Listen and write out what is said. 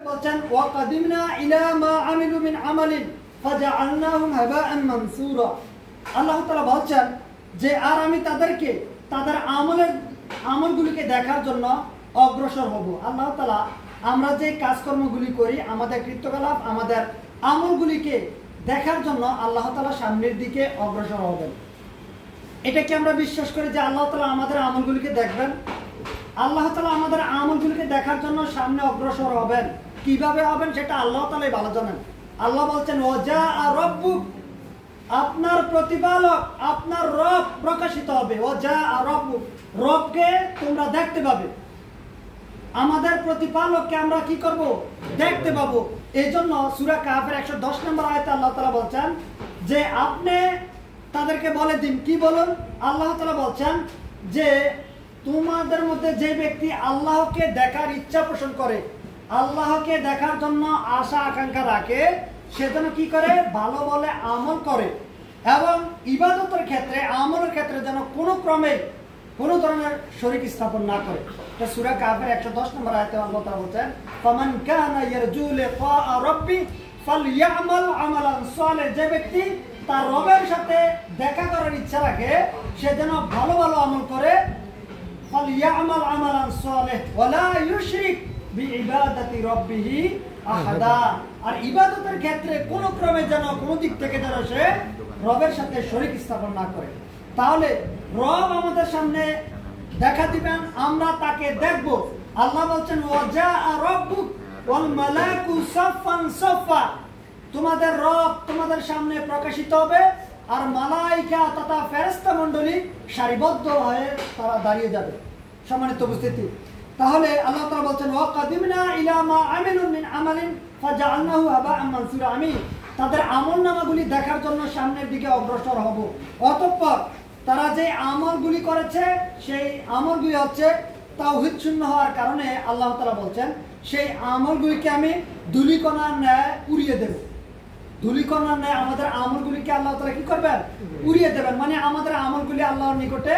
বলছেন ওয়াকাদিমনা ইলা মা আমিলু মিন আমালিন ফাজআলনাহু হাবাআন মানসুরা। আল্লাহ তাআলা বলছেন যে আর আমি তাদেরকে তাদের আমলগুলিকে দেখার জন্য অগ্রসর হব। আল্লাহ তাআলা আমরা যে কাজকর্মগুলি করি, আমাদের কৃতকলাপ, আমাদের আমলগুলিকে দেখার জন্য আল্লাহ তাআলা সামনের দিকে অগ্রসর হবেন। এটা কি আমরা বিশ্বাস করি যে আল্লাহ তাআলা আমাদের আমলগুলিকে দেখবেন? আল্লাহ তাআলা আমাদের আমলগুলিকে দেখার জন্য সামনে অগ্রসর হবেন। কিভাবে হবেন সেটা আল্লাহ তাআলাই ভালো জানেন। আল্লাহ বলছেন ওয়াজা রাব্বুক, আপনার প্রতিপালক, আপনার রব প্রকাশিত হবে। ওয়াজা রাব্বুক, রবকে তোমরা দেখতে পাবে। আমাদের প্রতিপালককে আমরা কি করব? দেখতে পাবো। এই জন্য সূরা কাহফের 110 নম্বর আয়াতে আল্লাহ তাআলা বলছেন যে আপনি তাদেরকে বলে দিন। কি বলুন? আল্লাহ তাআলা বলছেন যে তোমাদের মধ্যে যে ব্যক্তি আল্লাহকে দেখার ইচ্ছা পোষণ করে, আল্লাহকে দেখার জন্য আশা আকাঙ্ক্ষা রাখে, সে যেন কি করে? ভালো বলে আমল করে এবং ইবাদতের ক্ষেত্রে, আমলের ক্ষেত্রে যেন কোনো ক্রমে কোনো ধরনের শরীক স্থাপন না করে। এটা সূরা কাহফের 110 নম্বর আয়াতে আল্লাহ তাআলা বলেন ফামান কানা ইয়ারজু লিকা রাব্বি ফালইয়ামাল আমালান সালিহ। যে ব্যক্তি তার রবের সাথে দেখা করার ইচ্ছা রাখে, সে যেন ভালো ভালো আমল করে। ফালইয়ামাল আমালান সালিহ ওয়ালা ইউশরিক বিইবাদাতি রাব্বিহি আহাদা। আর ইবাদতের ক্ষেত্রে কোনো ক্রমে যেন কোনো দিক থেকে যেন সে রবের সাথে শরীক স্থাপন না করে। তাহলে রব আমাদের সামনে দেখা দিবেন, আমরা তাকে দেখব। আল্লাহ বলছেন ওয়াজা রাব্বুক ওয়াল মালাকু সাফান সাফা। তোমাদের রব তোমাদের সামনে প্রকাশিত হবে আর মালাইকা তথা ফেরেশতা মণ্ডলী সারিবদ্ধ হয়ে তারা দাঁড়িয়ে যাবে। সম্মানিত উপস্থিতি, তাহলে আল্লাহ তাআলা বলছেন ওয়াকাদিমনা ইলা মা আমিলু মিন আমালিন ফাজআলনাহু হাবাআন মানসুরা। আমি তাদের আমলনামাগুলি দেখার জন্য সামনের দিকে অগ্রসর হব। অতঃপর তারা যে আমলগুলি করেছে সেই আমলগুলি হচ্ছে তাওহীদ শূন্য হওয়ার কারণে আল্লাহ তাআলা বলছেন সেই আমলগুলিকে আমি ধূলিকণার ন্যায় উড়িয়ে দেব। ধূলিকণার ন্যায় আমাদের আমলগুলিকে আল্লাহ তাআলা কি করবেন? উড়িয়ে দেবেন। মানে আমাদের আমলগুলি আল্লাহর নিকটে